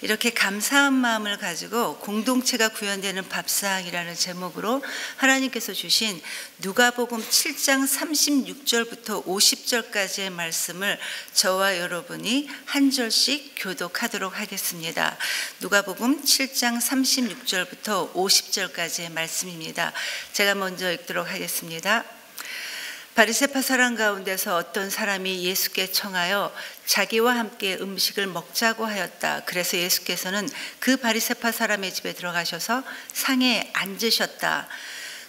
이렇게 감사한 마음을 가지고 공동체가 구현되는 밥상이라는 제목으로 하나님께서 주신 누가복음 7장 36절부터 50절까지의 말씀을 저와 여러분이 한 절씩 교독하도록 하겠습니다. 누가복음 7장 36절부터 50절까지의 말씀입니다. 제가 먼저 읽도록 하겠습니다. 바리새파 사람 가운데서 어떤 사람이 예수께 청하여 자기와 함께 음식을 먹자고 하였다. 그래서 예수께서는 그 바리새파 사람의 집에 들어가셔서 상에 앉으셨다.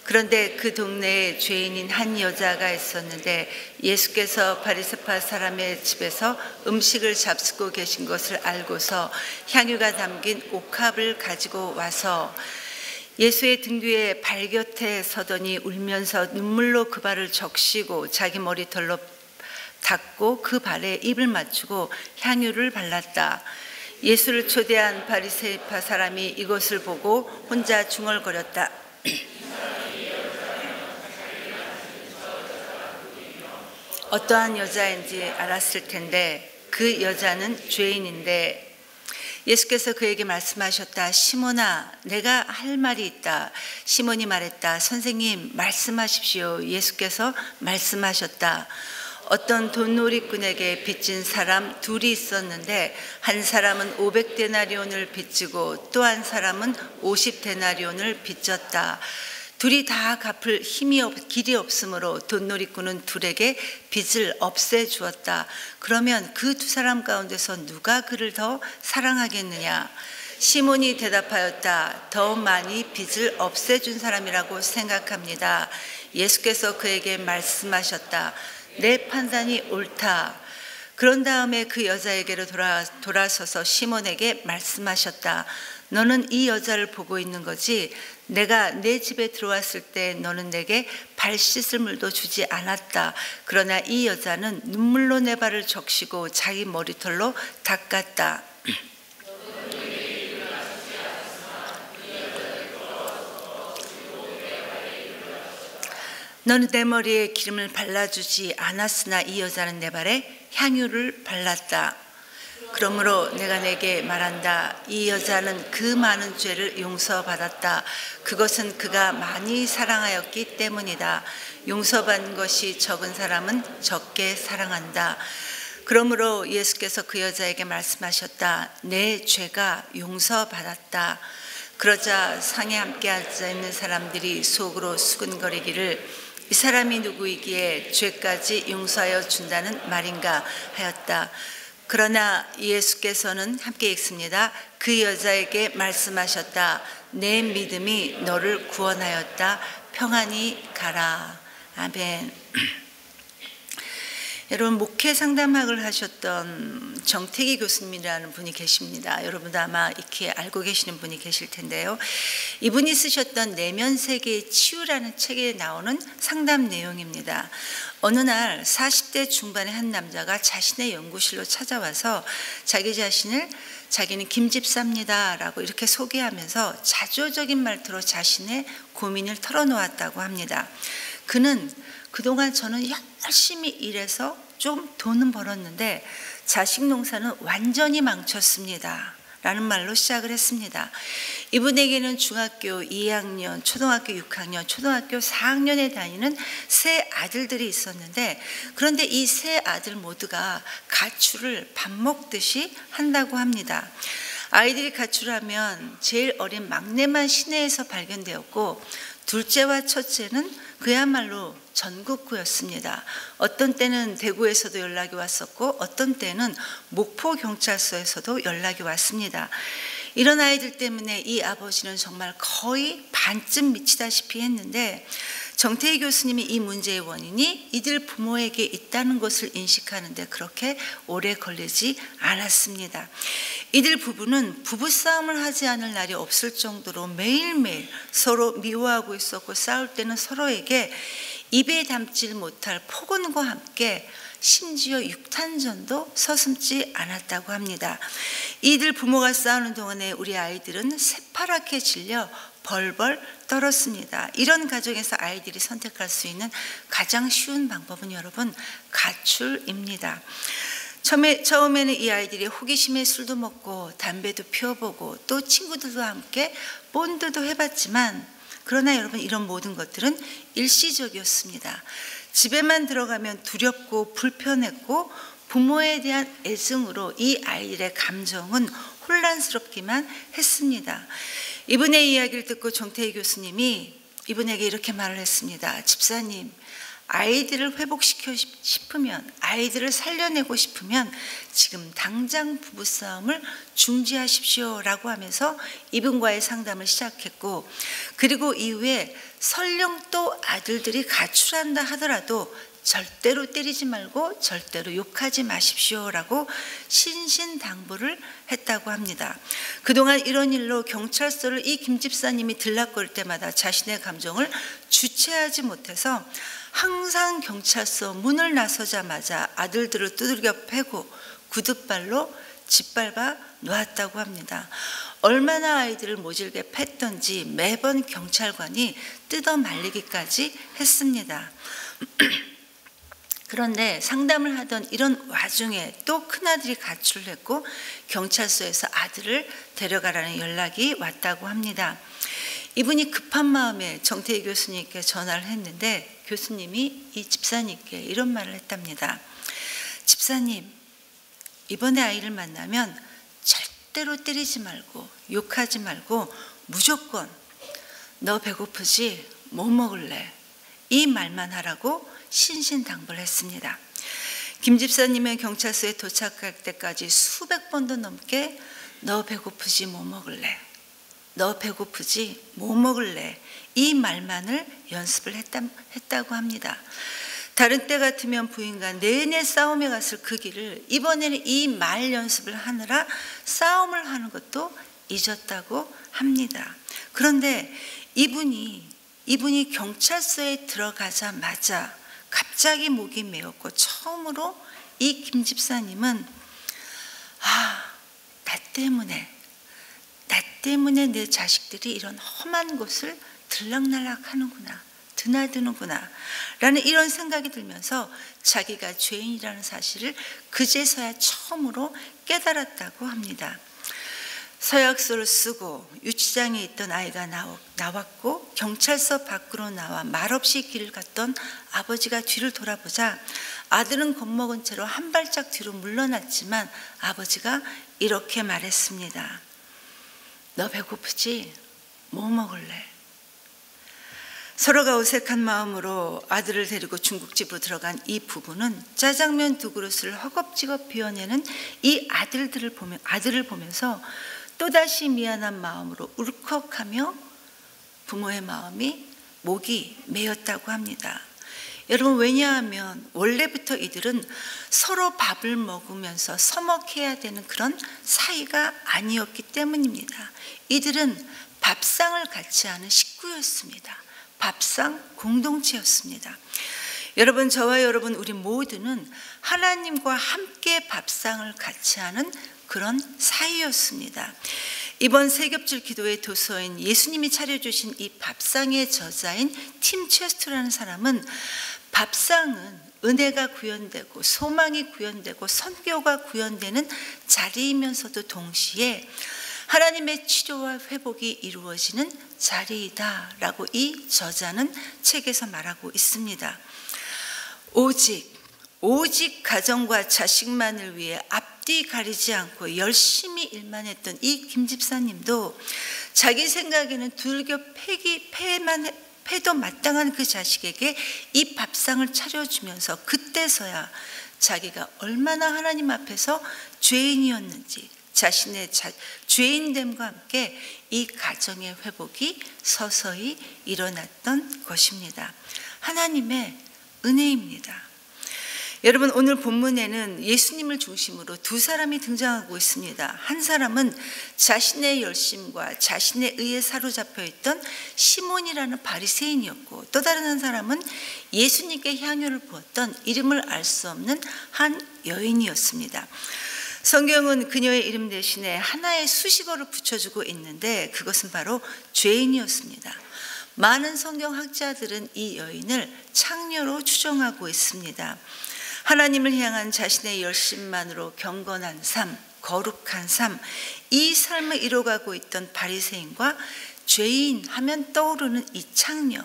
그런데 그 동네에 죄인인 한 여자가 있었는데 예수께서 바리새파 사람의 집에서 음식을 잡수고 계신 것을 알고서 향유가 담긴 옥합을 가지고 와서 예수의 등 뒤에 발 곁에 서더니 울면서 눈물로 그 발을 적시고 자기 머리털로 닦고 그 발에 입을 맞추고 향유를 발랐다. 예수를 초대한 바리새파 사람이 이것을 보고 혼자 중얼거렸다. 어떠한 여자인지 알았을 텐데 그 여자는 죄인인데 예수께서 그에게 말씀하셨다. 시몬아, 내가 할 말이 있다. 시몬이 말했다. 선생님, 말씀하십시오. 예수께서 말씀하셨다. 어떤 돈놀이꾼에게 빚진 사람 둘이 있었는데 한 사람은 500데나리온을 빚지고 또 한 사람은 50데나리온을 빚졌다. 둘이 다 갚을 길이 없으므로 돈놀이꾼은 둘에게 빚을 없애주었다. 그러면 그 두 사람 가운데서 누가 그를 더 사랑하겠느냐? 시몬이 대답하였다. 더 많이 빚을 없애준 사람이라고 생각합니다. 예수께서 그에게 말씀하셨다. 내 판단이 옳다. 그런 다음에 그 여자에게로 돌아서서 시몬에게 말씀하셨다. 너는 이 여자를 보고 있는 거지? 내가 내 집에 들어왔을 때 너는 내게 발 씻을 물도 주지 않았다. 그러나 이 여자는 눈물로 내 발을 적시고 자기 머리털로 닦았다. 너는 내 머리에 기름을 발라주지 않았으나 이 여자는 내 발에 향유를 발랐다. 그러므로 내가 내게 말한다. 이 여자는 그 많은 죄를 용서받았다. 그것은 그가 많이 사랑하였기 때문이다. 용서받은 것이 적은 사람은 적게 사랑한다. 그러므로 예수께서 그 여자에게 말씀하셨다. 내 죄가 용서받았다. 그러자 상에 함께 앉아있는 사람들이 속으로 수근거리기를 이 사람이 누구이기에 죄까지 용서하여 준다는 말인가 하였다. 그러나 예수께서는 함께 읽습니다. 그 여자에게 말씀하셨다. 내 믿음이 너를 구원하였다. 평안히 가라. 아멘. 여러분, 목회 상담학을 하셨던 정태기 교수님이라는 분이 계십니다. 여러분도 아마 이렇게 알고 계시는 분이 계실 텐데요. 이분이 쓰셨던 내면 세계의 치유라는 책에 나오는 상담 내용입니다. 어느 날 40대 중반의 한 남자가 자신의 연구실로 찾아와서 자기 자신을 자기는 김집사입니다 라고 이렇게 소개하면서 자조적인 말투로 자신의 고민을 털어놓았다고 합니다. 그는 그동안 저는 열심히 일해서 좀 돈은 벌었는데 자식 농사는 완전히 망쳤습니다 라는 말로 시작을 했습니다. 이분에게는 중학교 2학년, 초등학교 6학년, 초등학교 4학년에 다니는 세 아들들이 있었는데 그런데 이 세 아들 모두가 가출을 밥 먹듯이 한다고 합니다. 아이들이 가출하면 제일 어린 막내만 시내에서 발견되었고 둘째와 첫째는 그야말로 전국구였습니다. 어떤 때는 대구에서도 연락이 왔었고 어떤 때는 목포경찰서에서도 연락이 왔습니다. 이런 아이들 때문에 이 아버지는 정말 거의 반쯤 미치다시피 했는데 정태희 교수님이 이 문제의 원인이 이들 부모에게 있다는 것을 인식하는데 그렇게 오래 걸리지 않았습니다. 이들 부부는 부부싸움을 하지 않을 날이 없을 정도로 매일매일 서로 미워하고 있었고 싸울 때는 서로에게 입에 담지 못할 폭언과 함께 심지어 육탄전도 서슴지 않았다고 합니다. 이들 부모가 싸우는 동안에 우리 아이들은 새파랗게 질려 벌벌 떨었습니다. 이런 가정에서 아이들이 선택할 수 있는 가장 쉬운 방법은 여러분 가출입니다. 처음에는 이 아이들이 호기심에 술도 먹고 담배도 피워보고 또 친구들과 함께 본드도 해봤지만, 그러나 여러분, 이런 모든 것들은 일시적이었습니다. 집에만 들어가면 두렵고 불편했고 부모에 대한 애증으로 이 아이들의 감정은 혼란스럽기만 했습니다. 이분의 이야기를 듣고 정태희 교수님이 이분에게 이렇게 말을 했습니다. 집사님, 아이들을 회복시키고 싶으면, 아이들을 살려내고 싶으면 지금 당장 부부싸움을 중지하십시오 라고 하면서 이분과의 상담을 시작했고, 그리고 이후에 설령 또 아들들이 가출한다 하더라도 절대로 때리지 말고 절대로 욕하지 마십시오 라고 신신당부를 했다고 합니다. 그동안 이런 일로 경찰서를 이 김 집사님이 들락거릴 때마다 자신의 감정을 주체하지 못해서 항상 경찰서 문을 나서자마자 아들들을 두들겨 패고 구둣발로 짓밟아 놓았다고 합니다. 얼마나 아이들을 모질게 팼던지 매번 경찰관이 뜯어 말리기까지 했습니다. 그런데 상담을 하던 이런 와중에 또 큰아들이 가출을 했고 경찰서에서 아들을 데려가라는 연락이 왔다고 합니다. 이분이 급한 마음에 정태희 교수님께 전화를 했는데 교수님이 이 집사님께 이런 말을 했답니다. 집사님, 이번에 아이를 만나면 절대로 때리지 말고 욕하지 말고 무조건 너 배고프지? 뭐 먹을래? 이 말만 하라고 신신당부를 했습니다. 김 집사님의 경찰서에 도착할 때까지 수백 번도 넘게 너 배고프지? 뭐 먹을래? 너 배고프지? 뭐 먹을래? 이 말만을 연습을 했다고 합니다. 다른 때 같으면 부인과 내내 싸움에 갔을 그 길을 이번에는 이 말 연습을 하느라 싸움을 하는 것도 잊었다고 합니다. 그런데 이분이 경찰서에 들어가자마자 갑자기 목이 메었고 처음으로 이 김 집사님은 나 때문에 내 자식들이 이런 험한 곳을 들락날락 하는구나, 드나드는구나 라는 이런 생각이 들면서 자기가 죄인이라는 사실을 그제서야 처음으로 깨달았다고 합니다. 서약서를 쓰고 유치장에 있던 아이가 나왔고 경찰서 밖으로 나와 말없이 길을 갔던 아버지가 뒤를 돌아보자 아들은 겁먹은 채로 한 발짝 뒤로 물러났지만 아버지가 이렇게 말했습니다. 너 배고프지? 뭐 먹을래? 서로가 어색한 마음으로 아들을 데리고 중국집으로 들어간 이 부부는 짜장면 2그릇을 허겁지겁 비워내는 이 아들을 보면서 또다시 미안한 마음으로 울컥하며 부모의 목이 메였다고 합니다. 여러분, 왜냐하면 원래부터 이들은 서로 밥을 먹으면서 서먹해야 되는 그런 사이가 아니었기 때문입니다. 이들은 밥상을 같이 하는 식구였습니다. 밥상 공동체였습니다. 여러분, 저와 여러분 우리 모두는 하나님과 함께 밥상을 같이 하는 그런 사이였습니다. 이번 세겹줄 기도의 도서인 예수님이 차려주신 이 밥상의 저자인 팀 체스터라는 사람은 밥상은 은혜가 구현되고 소망이 구현되고 선교가 구현되는 자리이면서도 동시에 하나님의 치료와 회복이 이루어지는 자리이다라고 이 저자는 책에서 말하고 있습니다. 오직 가정과 자식만을 위해 앞뒤 가리지 않고 열심히 일만 했던 이 김 집사님도 자기 생각에는 두들겨 패도 마땅한 그 자식에게 이 밥상을 차려주면서 그때서야 자기가 얼마나 하나님 앞에서 죄인이었는지 자신의 죄인됨과 함께 이 가정의 회복이 서서히 일어났던 것입니다. 하나님의 은혜입니다. 여러분, 오늘 본문에는 예수님을 중심으로 2사람이 등장하고 있습니다. 한 사람은 자신의 열심과 자신의 의에 사로잡혀 있던 시몬이라는 바리새인이었고, 또 다른 한 사람은 예수님께 향유를 부었던 이름을 알 수 없는 한 여인이었습니다. 성경은 그녀의 이름 대신에 하나의 수식어를 붙여주고 있는데 그것은 바로 죄인이었습니다. 많은 성경학자들은 이 여인을 창녀로 추정하고 있습니다. 하나님을 향한 자신의 열심만으로 경건한 삶, 거룩한 삶, 이 삶을 이뤄가고 있던 바리새인과 죄인 하면 떠오르는 이 창녀,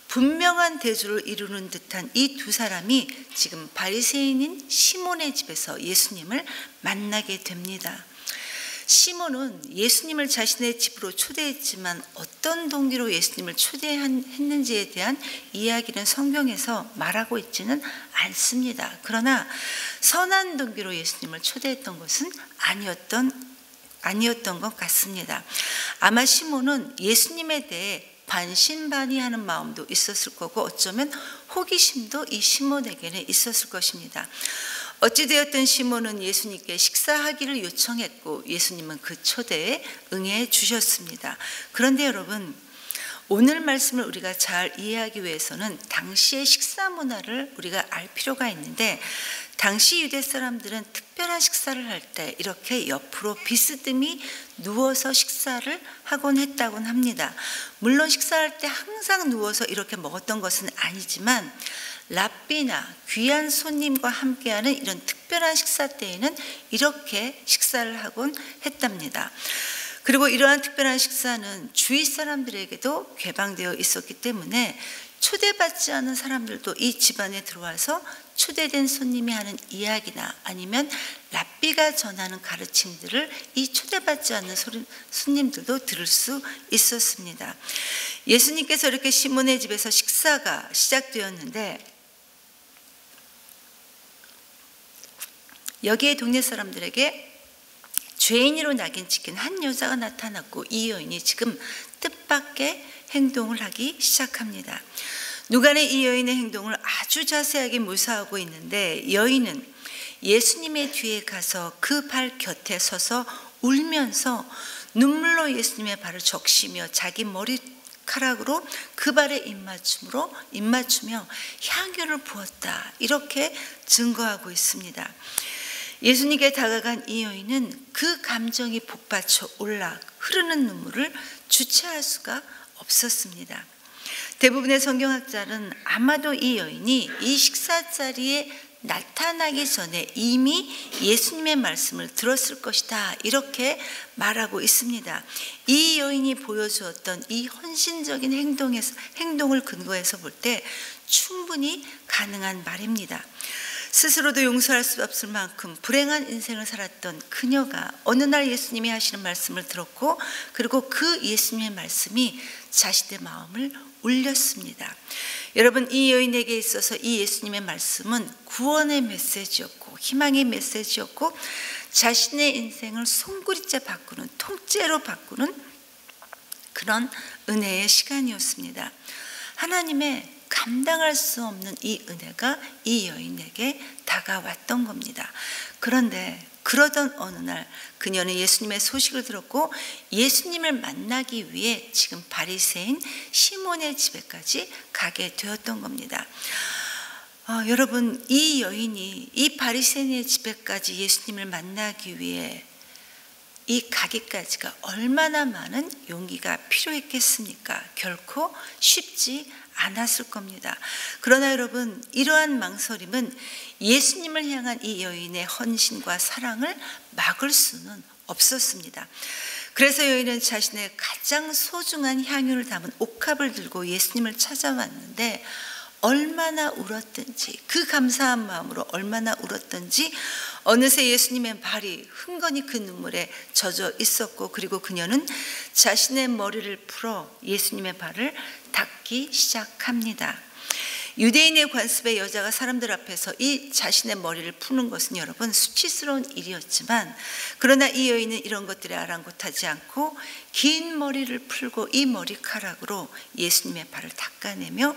분명한 대조를 이루는 듯한 이 두 사람이 지금 바리새인인 시몬의 집에서 예수님을 만나게 됩니다. 시몬은 예수님을 자신의 집으로 초대했지만 어떤 동기로 예수님을 초대했는지에 대한 이야기는 성경에서 말하고 있지는 않습니다. 그러나 선한 동기로 예수님을 초대했던 것은 아니었던 것 같습니다. 아마 시몬은 예수님에 대해 반신반의하는 마음도 있었을 거고 어쩌면 호기심도 이 시몬에게는 있었을 것입니다. 어찌되었든 시몬은 예수님께 식사하기를 요청했고 예수님은 그 초대에 응해 주셨습니다. 그런데 여러분, 오늘 말씀을 우리가 잘 이해하기 위해서는 당시의 식사 문화를 우리가 알 필요가 있는데, 당시 유대 사람들은 특별한 식사를 할 때 이렇게 옆으로 비스듬히 누워서 식사를 하곤 했다곤 합니다. 물론 식사할 때 항상 누워서 이렇게 먹었던 것은 아니지만 랍비나 귀한 손님과 함께하는 이런 특별한 식사 때에는 이렇게 식사를 하곤 했답니다. 그리고 이러한 특별한 식사는 주위 사람들에게도 개방되어 있었기 때문에 초대받지 않은 사람들도 이 집안에 들어와서 초대된 손님이 하는 이야기나 아니면 랍비가 전하는 가르침들을 이 초대받지 않는 손님들도 들을 수 있었습니다. 예수님께서 이렇게 시몬의 집에서 식사가 시작되었는데, 여기에 동네 사람들에게 죄인으로 낙인 찍힌 한 여자가 나타났고 이 여인이 지금 뜻밖의 행동을 하기 시작합니다. 누가는 이 여인의 행동을 아주 자세하게 묘사하고 있는데, 여인은 예수님의 뒤에 가서 그 발 곁에 서서 울면서 눈물로 예수님의 발을 적시며 자기 머리카락으로 그 발에 입맞추며 향유를 부었다, 이렇게 증거하고 있습니다. 예수님께 다가간 이 여인은 그 감정이 복받쳐 올라 흐르는 눈물을 주체할 수가 없었습니다. 대부분의 성경학자는 아마도 이 여인이 이 식사 자리에 나타나기 전에 이미 예수님의 말씀을 들었을 것이다, 이렇게 말하고 있습니다. 이 여인이 보여주었던 이 헌신적인 행동을 근거해서 볼 때 충분히 가능한 말입니다. 스스로도 용서할 수 없을 만큼 불행한 인생을 살았던 그녀가 어느 날 예수님이 하시는 말씀을 들었고, 그리고 그 예수님의 말씀이 자신의 마음을 울렸습니다. 여러분, 이 여인에게 있어서 이 예수님의 말씀은 구원의 메시지였고 희망의 메시지였고 자신의 인생을 송구리째 바꾸는, 통째로 바꾸는 그런 은혜의 시간이었습니다. 하나님의 감당할 수 없는 이 은혜가 이 여인에게 다가왔던 겁니다. 그런데 그러던 어느 날 그녀는 예수님의 소식을 들었고 예수님을 만나기 위해 지금 바리새인 시몬의 집에까지 가게 되었던 겁니다. 여러분, 이 여인이 이 바리새인의 집에까지 예수님을 만나기 위해 이 가기까지가 얼마나 많은 용기가 필요했겠습니까? 결코 쉽지 않았을 겁니다. 그러나 여러분, 이러한 망설임은 예수님을 향한 이 여인의 헌신과 사랑을 막을 수는 없었습니다. 그래서 여인은 자신의 가장 소중한 향유를 담은 옥합을 들고 예수님을 찾아왔는데, 얼마나 울었든지, 그 감사한 마음으로 얼마나 울었든지 어느새 예수님의 발이 흥건히 그 눈물에 젖어 있었고, 그리고 그녀는 자신의 머리를 풀어 예수님의 발을 닦기 시작합니다. 유대인의 관습에 여자가 사람들 앞에서 이 자신의 머리를 푸는 것은 여러분 수치스러운 일이었지만, 그러나 이 여인은 이런 것들에 아랑곳하지 않고 긴 머리를 풀고 이 머리카락으로 예수님의 발을 닦아내며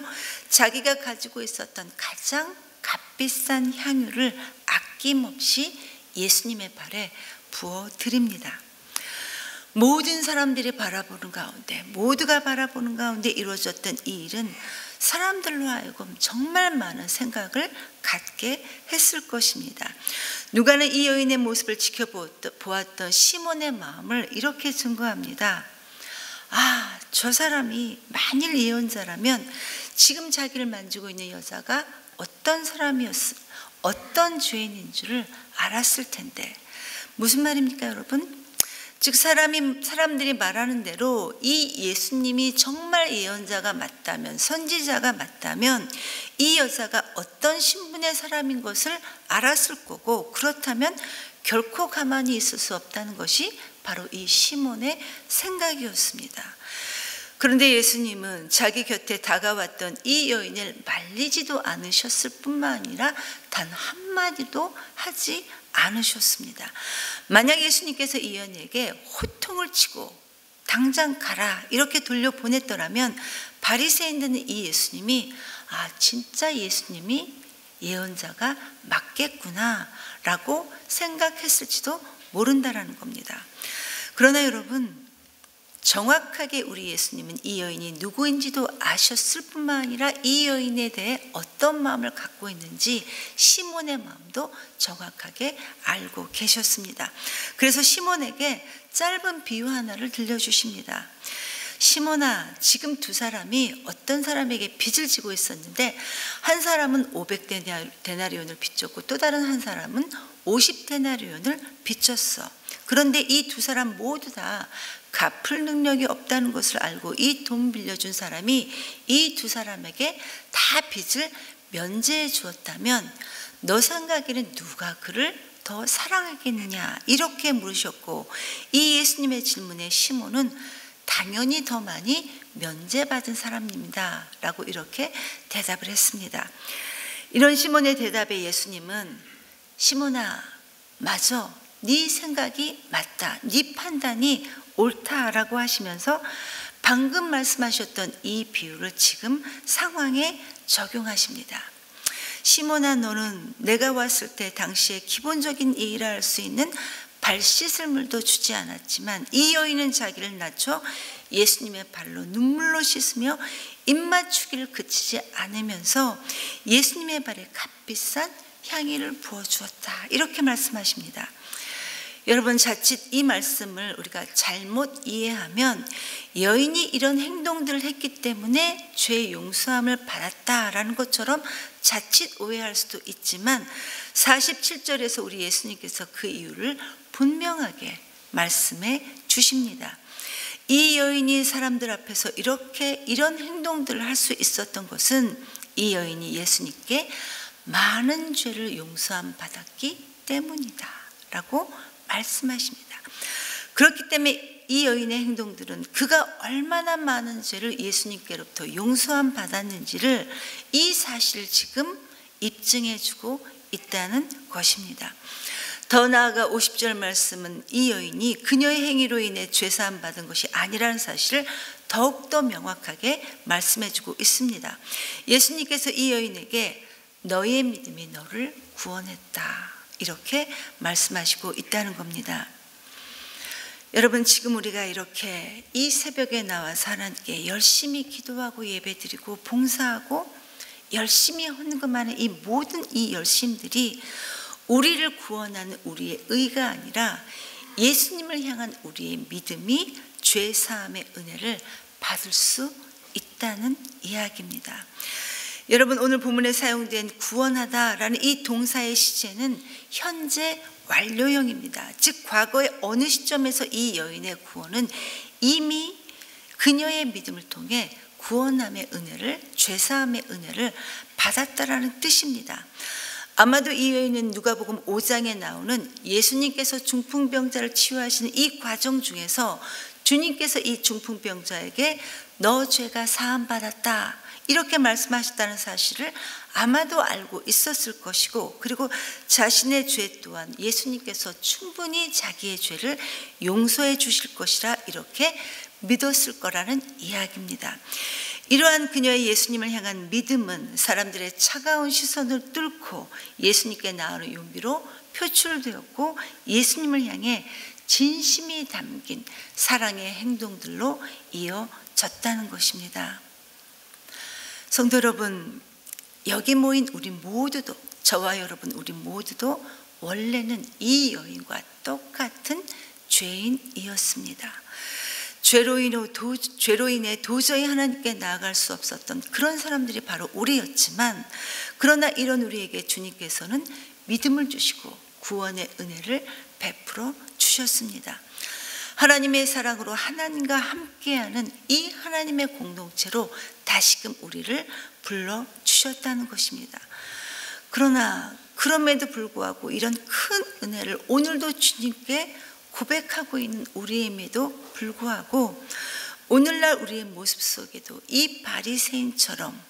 자기가 가지고 있었던 가장 값비싼 향유를 아낌없이 예수님의 발에 부어드립니다. 모든 사람들이 바라보는 가운데, 모두가 바라보는 가운데 이루어졌던 이 일은 사람들로 하여금 정말 많은 생각을 갖게 했을 것입니다. 누가는 이 여인의 모습을 지켜보았던 시몬의 마음을 이렇게 증거합니다. 저 사람이 만일 예언자라면 지금 자기를 만지고 있는 여자가 어떤 사람이었을까, 어떤 죄인인 줄을 알았을 텐데. 무슨 말입니까, 여러분? 즉 사람들이 말하는 대로 이 예수님이 정말 예언자가 맞다면, 선지자가 맞다면 이 여자가 어떤 신분의 사람인 것을 알았을 거고, 그렇다면 결코 가만히 있을 수 없다는 것이 바로 이 시몬의 생각이었습니다. 그런데 예수님은 자기 곁에 다가왔던 이 여인을 말리지도 않으셨을 뿐만 아니라 단 한마디도 하지 않으셨습니다. 만약 예수님께서 이 여인에게 호통을 치고 당장 가라 이렇게 돌려보냈더라면 바리새인들은 이 예수님이 진짜 예수님이 예언자가 맞겠구나 라고 생각했을지도 모른다라는 겁니다. 그러나 여러분, 정확하게 우리 예수님은 이 여인이 누구인지도 아셨을 뿐만 아니라 이 여인에 대해 어떤 마음을 갖고 있는지 시몬의 마음도 정확하게 알고 계셨습니다. 그래서 시몬에게 짧은 비유 하나를 들려주십니다. 시몬아, 지금 두 사람이 어떤 사람에게 빚을 지고 있었는데 한 사람은 500데나리온을 빚졌고 또 다른 한 사람은 50데나리온을 빚졌어. 그런데 이 두 사람 모두 다 갚을 능력이 없다는 것을 알고 이 돈 빌려준 사람이 이 두 사람에게 다 빚을 면제해 주었다면 너 생각에는 누가 그를 더 사랑하겠느냐 이렇게 물으셨고, 이 예수님의 질문에 시몬은 당연히 더 많이 면제받은 사람입니다 라고 이렇게 대답을 했습니다. 이런 시몬의 대답에 예수님은 시몬아, 맞아, 네 생각이 맞다, 네 판단이 옳다라고 하시면서 방금 말씀하셨던 이 비유를 지금 상황에 적용하십니다. 시몬아, 너는 내가 왔을 때 당시에 기본적인 예의를 할 수 있는 발 씻을 물도 주지 않았지만 이 여인은 자기를 낮춰 예수님의 발로 눈물로 씻으며 입맞추기를 그치지 않으면서 예수님의 발에 값비싼 향유를 부어주었다 이렇게 말씀하십니다. 여러분, 자칫 이 말씀을 우리가 잘못 이해하면 여인이 이런 행동들을 했기 때문에 죄 용서함을 받았다라는 것처럼 자칫 오해할 수도 있지만 47절에서 우리 예수님께서 그 이유를 분명하게 말씀해 주십니다. 이 여인이 사람들 앞에서 이런 행동들을 할 수 있었던 것은 이 여인이 예수님께 많은 죄를 용서함 받았기 때문이다 라고 말씀하십니다. 그렇기 때문에 이 여인의 행동들은 그가 얼마나 많은 죄를 예수님께로부터 용서함 받았는지를 이 사실을 지금 입증해 주고 있다는 것입니다. 더 나아가 50절 말씀은 이 여인이 그녀의 행위로 인해 죄사함 받은 것이 아니라는 사실을 더욱더 명확하게 말씀해 주고 있습니다. 예수님께서 이 여인에게 너의 믿음이 너를 구원했다 이렇게 말씀하시고 있다는 겁니다. 여러분, 지금 우리가 이렇게 이 새벽에 나와서 하나님께 열심히 기도하고 예배드리고 봉사하고 열심히 헌금하는 이 모든 이 열심들이 우리를 구원하는 우리의 의가 아니라 예수님을 향한 우리의 믿음이 죄사함의 은혜를 받을 수 있다는 이야기입니다. 여러분, 오늘 본문에 사용된 구원하다라는 이 동사의 시제는 현재 완료형입니다. 즉 과거의 어느 시점에서 이 여인의 구원은 이미 그녀의 믿음을 통해 구원함의 은혜를, 죄사함의 은혜를 받았다라는 뜻입니다. 아마도 이 여인은 누가복음 5장에 나오는 예수님께서 중풍병자를 치유하시는 이 과정 중에서 주님께서 이 중풍병자에게 너 죄가 사함 받았다 이렇게 말씀하셨다는 사실을 아마도 알고 있었을 것이고, 그리고 자신의 죄 또한 예수님께서 충분히 자기의 죄를 용서해 주실 것이라 이렇게 믿었을 거라는 이야기입니다. 이러한 그녀의 예수님을 향한 믿음은 사람들의 차가운 시선을 뚫고 예수님께 나아오는 용기로 표출되었고 예수님을 향해 진심이 담긴 사랑의 행동들로 이어졌다는 것입니다. 성도 여러분, 여기 모인 우리 모두도, 저와 여러분 우리 모두도 원래는 이 여인과 똑같은 죄인이었습니다. 죄로 인해 도저히 하나님께 나아갈 수 없었던 그런 사람들이 바로 우리였지만, 그러나 이런 우리에게 주님께서는 믿음을 주시고 구원의 은혜를 베풀어 주셨습니다. 하나님의 사랑으로 하나님과 함께하는 이 하나님의 공동체로 다시금 우리를 불러주셨다는 것입니다. 그러나 그럼에도 불구하고 이런 큰 은혜를 오늘도 주님께 고백하고 있는 우리임에도 불구하고 오늘날 우리의 모습 속에도 이 바리새인처럼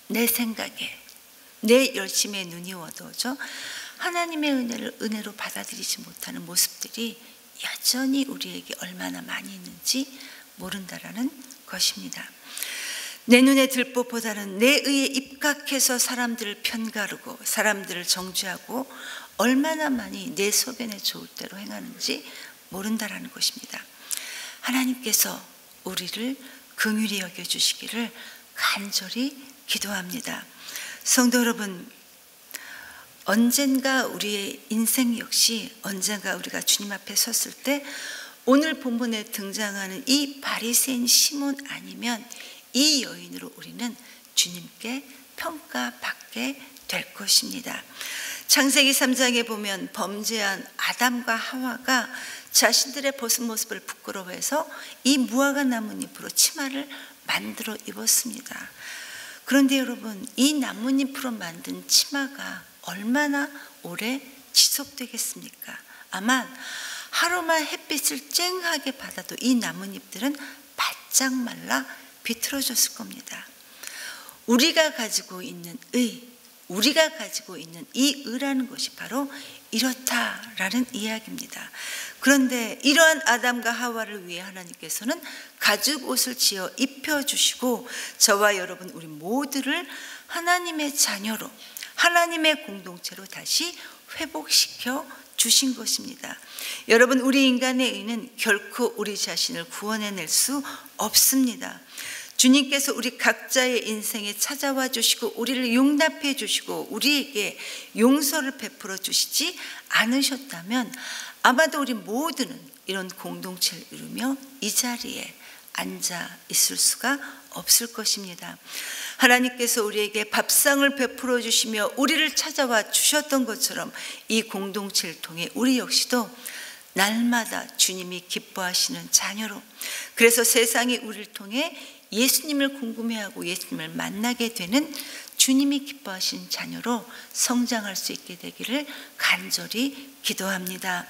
내 생각에, 내 열심에 눈이 어두워져 하나님의 은혜를 은혜로 받아들이지 못하는 모습들이 여전히 우리에게 얼마나 많이 있는지 모른다라는 것입니다. 내 눈에 들 것보다는 내 의에 입각해서 사람들을 편가르고 사람들을 정죄하고 얼마나 많이 내 소변에 좋을 대로 행하는지 모른다라는 것입니다. 하나님께서 우리를 긍휼히 여겨주시기를 간절히 기도합니다. 성도 여러분, 언젠가 우리의 인생 역시 언젠가 우리가 주님 앞에 섰을 때 오늘 본문에 등장하는 이 바리새인 시몬 아니면 이 여인으로 우리는 주님께 평가받게 될 것입니다. 창세기 3장에 보면 범죄한 아담과 하와가 자신들의 벗은 모습을 부끄러워해서 이 무화과 나뭇잎으로 치마를 만들어 입었습니다. 그런데 여러분, 이 나뭇잎으로 만든 치마가 얼마나 오래 지속되겠습니까? 아마 하루만 햇빛을 쨍하게 받아도 이 나뭇잎들은 바짝 말라 비틀어졌을 겁니다. 우리가 가지고 있는 의, 우리가 가지고 있는 이 의라는 것이 바로 이렇다라는 이야기입니다. 그런데 이러한 아담과 하와를 위해 하나님께서는 가죽 옷을 지어 입혀주시고 저와 여러분 우리 모두를 하나님의 자녀로, 하나님의 공동체로 다시 회복시켜 주신 것입니다. 여러분, 우리 인간의 의는 결코 우리 자신을 구원해낼 수 없습니다. 주님께서 우리 각자의 인생에 찾아와 주시고 우리를 용납해 주시고 우리에게 용서를 베풀어 주시지 않으셨다면 아마도 우리 모두는 이런 공동체를 이루며 이 자리에 앉아 있을 수가 없을 것입니다. 하나님께서 우리에게 밥상을 베풀어 주시며 우리를 찾아와 주셨던 것처럼 이 공동체를 통해 우리 역시도 날마다 주님이 기뻐하시는 자녀로, 그래서 세상이 우리를 통해 예수님을 궁금해하고 예수님을 만나게 되는 주님이 기뻐하시는 자녀로 성장할 수 있게 되기를 간절히 기도합니다.